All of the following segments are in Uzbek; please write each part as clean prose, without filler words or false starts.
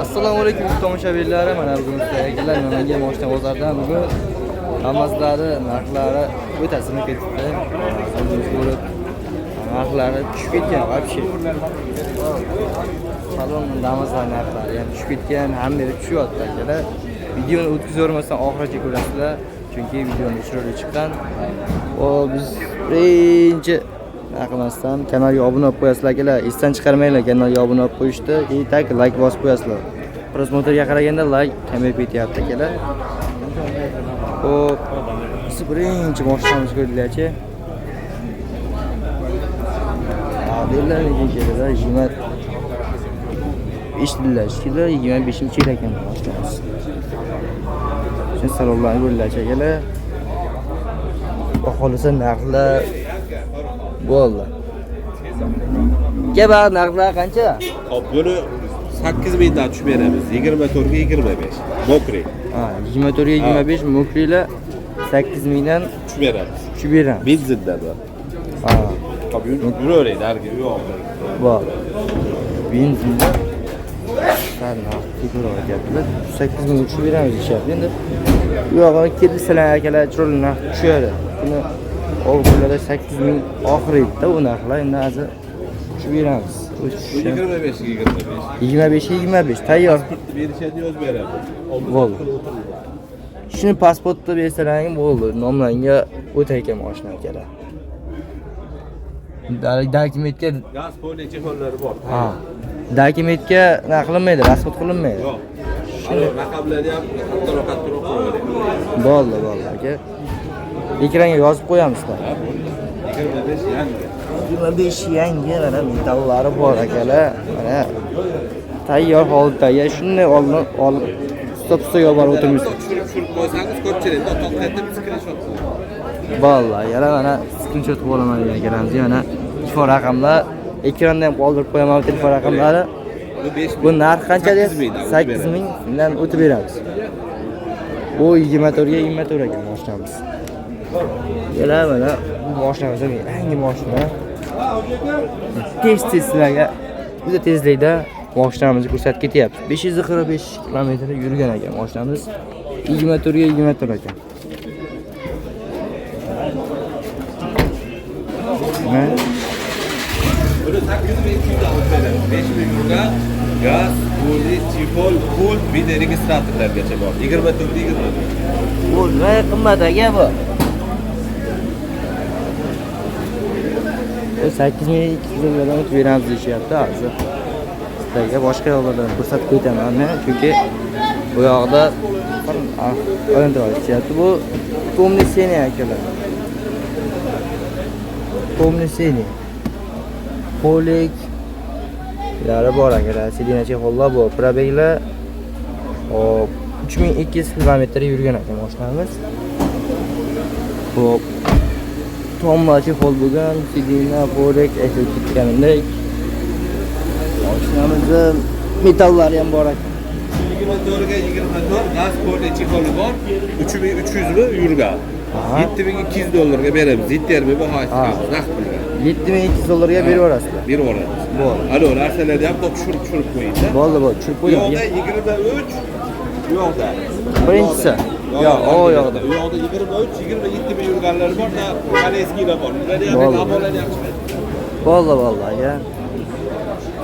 Assalomu alaykum tomoshabinlar. Mana bugun sizlarga Namangan moshina bozoridan bugun Damas'lari narxlari o'ta sinib ketdi. Bo'lib narxlari tushib ketgan вообще. Salon Damas'lar narxlari ham tushib ketgan, hamma tushyapti akalar. Videoni o'tkazvormasdan oxirigacha ko'rasizlar, chunki videoni chiroyli chiqqan. Biz birinchi Aqmasdan kanalga obuna bo'lib qo'yasizlar akalar. Esdan chiqarmanglar kanalga obuna bo'lib qo'yishni, keyin like bosib qo'yasizlar. Prosmotrga qaraganda like kamayib ketyapti akalar. Xo'p, biz birinchi mashinamiz ko'rdilar-chi. Modellarga keladi, 25 25-yil ekan mashinamiz. Shuni salonlarni ko'rdilar-chi akalar. Xohlasa narxlar bo'ldi. Gap narxlar qancha? Hop, buni 8 mingdan tushib beramiz. 24 ga 25. Mokri. 24 ga 25 mokrilar 8 mingdan tushib beramiz. Tushib beramiz. Benzindan bor. Hop, yuraveradi, dargi yo'q. Bor. Benzindan sana figuratyaptilar. 8 ming tushib beramiz deyapti. Endi bu yoqqa kelsalar akalar chiroyli narx tushadi. Buni olg'ilada 8 ming oxiri edi bu narxlar. Endi hozir tushib beramiz. 25 tayyor. Berishadi, yozib beramiz. Bo'ldi. Shuni pasportda bersalaring bo'ldi. Nomlarga o'ta ekan mashina akalar. Dokumentga gaz polichi hollari bor. Dokumentga nima qilinmaydi, pasport qilinmaydi. Yo'q. Shuni raqamlarni ham kattaroq qo'yadi. Bo'ldi aka. Ekranga yozib qo'yamizlar. 25 yangi. 25 yangi mana metallari bor akalar. Mana tayyor holatdagi shunday olib stop-stopga borib o'tiribmiz. Tushirib qo'ysangiz ko'pchilikda to'xtatib screenshot qiling. Vallahi yana mana screenshot olaman degan ekanmiz. Mana telefon raqamlar ekranda ham qoldirib qo'yaman telefon raqamlari. Bu narx qancha deysiz? 8 mingdan o'tib beramiz. Bu 24 ga 24 ekan mashinamiz. Yana mana bu mashinamiz yangi mashina. Tez-tezlarga juda tezlikda mashinamizni ko'rsatib ketyapti. 545 km yurgan ekan mashinamiz. 24 ga 24 ekan. Buni 8200 olib beramiz. 5000 yurga gaz, puli, chipol, pul, video registratorlargacha bor. 24 Bu nima qimmat aka bu? 8200 ga o'tib beramiz deyapti hozir. Sizlarga boshqa yo'llardan ko'rsatib qo'yaman men, chunki bu yoqda o'yintiryapti. Bu Tomliseni akalar. Tomliseni. Polik yara bor akalar. Sidina chexollar bor. Probeglar 3200 km yurgan ekan mashinamiz. Xo'p. Tomlar chexol bo'lgan, sidina, polik, aytib ketganimdek. Mashinamizda metallari ham bor ekan. 24 ga 24 gaz, puli, chexoli bor. 3300 mi yurgan. 7200 dollarga beramiz. Yettermi bu hayfimiz naqd pulga. 7200 dollarga berib yuborasizlar. Berib yuboramiz. Bo'ldi. Alo, narsalarni ham tushirib qo'ying-da. Bo'ldi, tushirib qo'ying. Yo'qda 23, yo'qda. Birinchisi. Yo'q, o yoqda. Yo'qda 23, 27 ming yurganlar bor, da Kaleskilar bor. Ularni ham aholani yaxshi. Bo'ldi aka.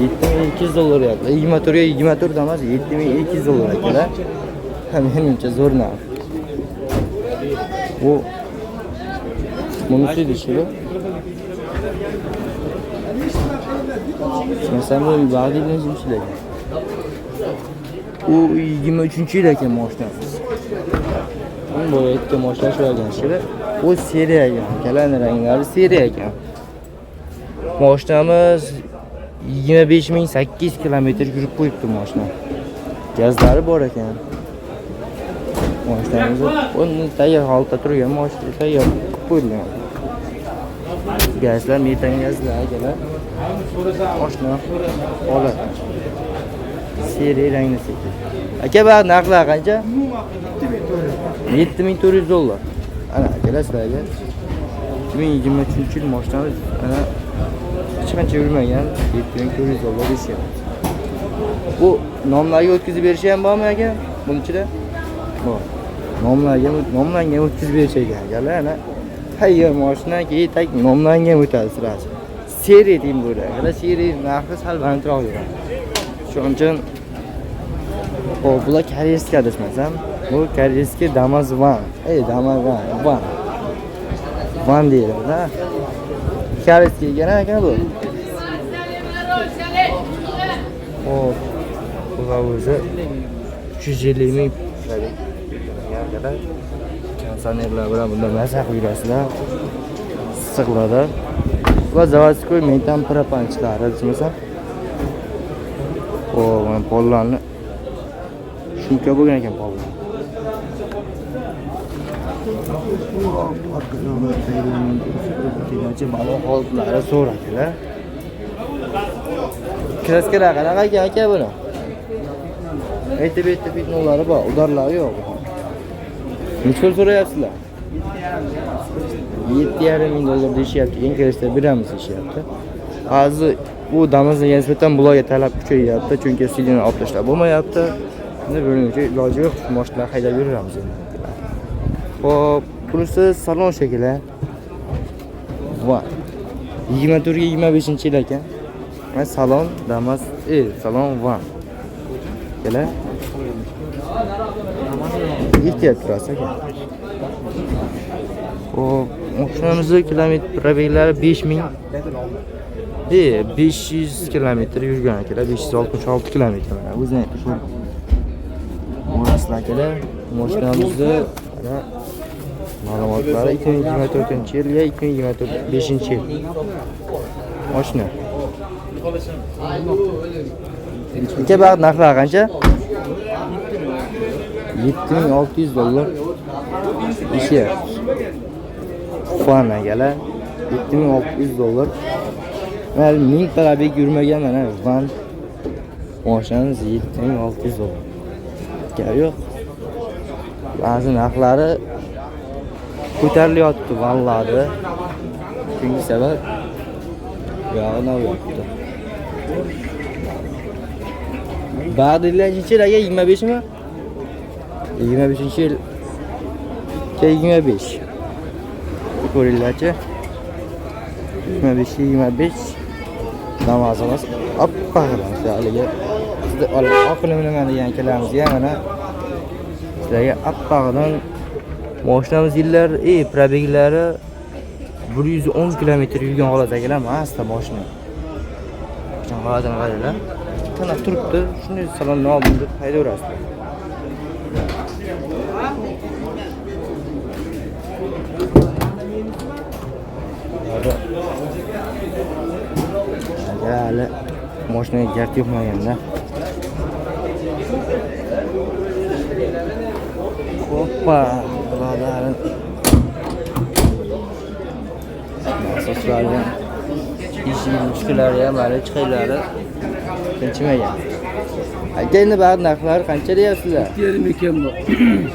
7200 dollar yaptı. 24 ga 24 emas, 7200 dollar akalar. Menimcha zo'r narx. Bu bunisi dishili. Mesela bu vaqtidagi ishlar. U 23-yil ekan mashinamiz. Bu aytgan mashina shu ekan ishlar. Bu seriya ekan. Kalan ranglari seriya ekan. Mashinamiz 25800 km yurib qo'yibdi mashina. Gazlari bor ekan. Mashinamiz uni tayyor holatda turgan mashina tayyor qilib qo'yilgan. Gazlar metan gazlar akalar. Mashina holat. Seriya ranglisi. Aka bu narxlar qancha? 7400 dollar. Ana akalar sizlarga 2023-yil mashinamiz ana hech qancha yurmagan 7400 dollar deyishyapti. Bu nomlarga o'tkazib berishi ham bormi aka? Buning ichida? Bor. Nomlarga o'tkazib berish ekan. Akalar ana tayyor mashina keyin tak nomlarga ham o'tadi sirasi. Seriya deyim bu akalar. Seriya narxi sal balandroq yuradi. Shuning uchun bular Koreyskiy adashmasam, bu Koreyskiy Damas Van. Damas Van. Van deyiladi. Koreyskiy ekan aka bu. Hop. Bular o'zi 350 ming akalar. Kondisionerlar bilan bunda maza qo'yasizlar. Issiqlarda. Va zavodskoy metan propanchlari desam. Mana pollarni shuncha bo'lgan ekan pollar. Balon holatlari so'radilar. Kraskalar qanaqa ekan aka buni? Aytib bitnolari bor, udarlari yo'q. Necha pul so'rayapsizlar? 7,5 ming dollar deyishyapti. Eng kelishda beramiz deyishyapti. Hozir bu Damazga nisbatan bularga talab kuchayyapti, chunki sidini olib tashlab bo'lmayapti. Endi buning uchun iloji yo'q, mashinalar haydab yuramiz endi. Xo'p, bunisi salon shakli. Va 24-25-yil ekan. Mana salon Damas, salon Van. Kela. Ehtiyot turasiz ekan. Xo'p, mashinamizning kilometr probeglari 5000. 500 kilometr yurgan akalar, 566 kilometr. O'zini aytib Mo'raslar akalar, mashinamizni ma'lumotlari 2024-yilga 2025-yil. Mashina. Aka ba'd narxlari qancha? 7600 dollar. Ishi. Fan akalar 7600 dollar. Mana 1000 talabek yurmagan mana van mashinamiz 7600 dollar. Gap yo'q. Ba'zi narxlari ko'tarilyapti vallahi. Chunki sabab yog'ini olyapti. Ba'dilar yil 25 mi? 25-yil 25. Ko'ringlarchi. 25 namozimiz oppoqmiz haliga. Sizda oqilim nima degan kalamizga mana sizlarga oppoqdan mashinamiz yillar, probeglari 110 kilometr yurgan holatdagilar masta mashina. Qachon holatini qaranglar. Kana turibdi, shunday salonni oldim deb haydaverasiz. Hali mashinaga gard yo'qmaganda. Hoppa, birodarim. Asoslari ham ishning mushkullari ham hali chiqaylari tinchimagan. Aka endi ba'zi narxlari qancha deyapsizlar? 7,5 ming kam bor.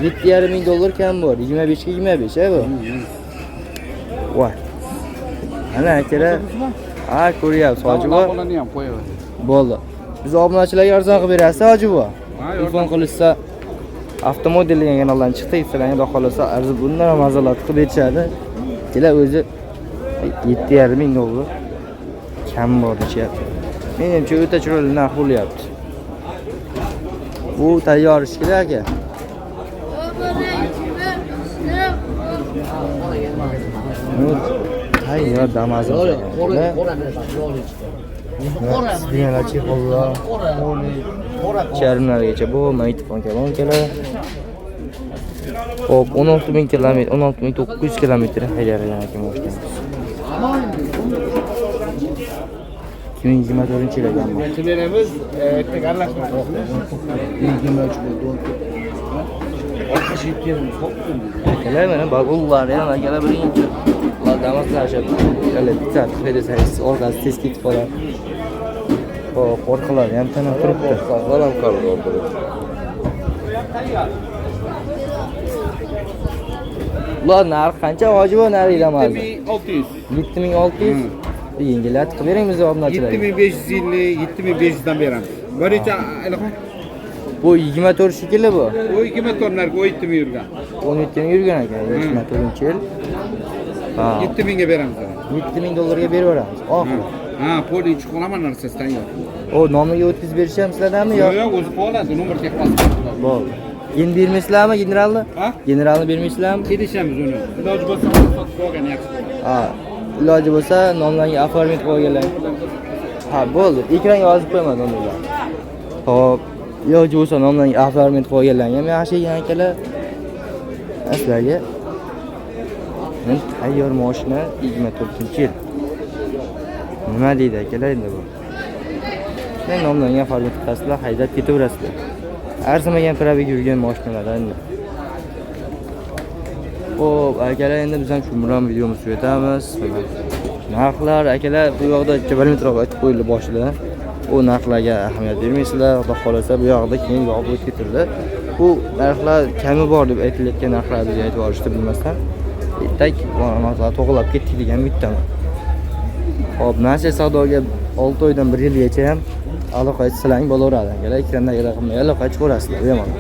7,5 ming dollar kam bor. 25 ga 25 bu. Voy. Ana akalar ko'ryapsiz hojibo. Bolani ham qo'yaver. Bo'ldi. Biz obunachilarga arzon qilib berasiz hojibo. Telefon qilishsa avtomodel degan kanaldan chiqdi, sizlarga xudo xolasa arzi bundan ham mazalat qilib berishadi. Kelar o'zi 7,5 ming dollar kam bor deyapti. Menimcha o'ta chiroyli narx bo'lyapti. Bu tayyor ish kerak aka. Tayyor damazim. Spinalarchi hollar. Charmlargacha bu maytfon kelonkalar. Hop 16,000 kilometr, 16,900 kilometr haydalgan ekan mashinamiz. 2024-yil ekan. Beramiz, ertaga aralashma. 23 bo'ldi. 67 yil qoldi. Akalar mana bagullar ham akalar birinchi. Ular damaslarishib, bitta xedesangiz orqasi tez ketib qoladi. Hop, orqalari ham tanib turibdi. Sog'lom qoldi. Ular narx qancha hojibo narilamaydi? 7600. 7600. Yengillatib qilib bering bizga obunachilarga. 7550, 7500 dan beramiz. Bir necha aylaqa? Bu 24 shekilli bu. O 2 motorlarga 17 ming yurgan. 17 ming yurgan ekan 24-yil. Ha. 7 mingga beramiz. 7000 dollarga berib yuboramiz. Oxiri. Ha, poli ichi qolaman narsasidan yo'q. O nomiga o'tkazib berisham sizlardanmi yo? Yo'q, o'zi qoladi, nomer texpasini. Bo'ldi. Endi bermaysizlarmi generalni? Ha? Generalni bermaysizlarmi? Kelishamiz uni. Iloji bo'lsa sotib olgan yaxshi. Ha. Iloji bo'lsa nomlarga оформить qo'yganlar. Ha, bo'ldi. Ekranga yozib qo'ymadim ular. Xo'p, iloji bo'lsa nomlarga оформить qo'yganlar ham yaxshi ekan akalar. Sizlarga tayyor mashina 24-yil. Nima deydi akalar endi bu? Shunday nomlangan oформить qilasizlar, haydab ketaverasizlar. Arzimagan probega yurgan mashinalar endi. Xo'p, akalar endi biz ham shu bilan videomizni tugatamiz. Narxlar akalar bu yoqda 1 aytib qo'yildi boshida. U narxlarga ahamiyat bermaysizlar, xudo xolasa bu yoqda keyin yopib o'tib ketildi. Bu narxlar kami bor deb aytilayotgan narxlarni bizga aytib yuborishdi bilmasdan. Bitta narxlar to'g'rilab ketdik degan bittaman. Xo'p, nasha savdoga 6 oydan 1 yilgacha ham aloqa etsalang bo'laveradi. Akalar ekrandagi raqamga aloqa chiqarasizlar, bemalol.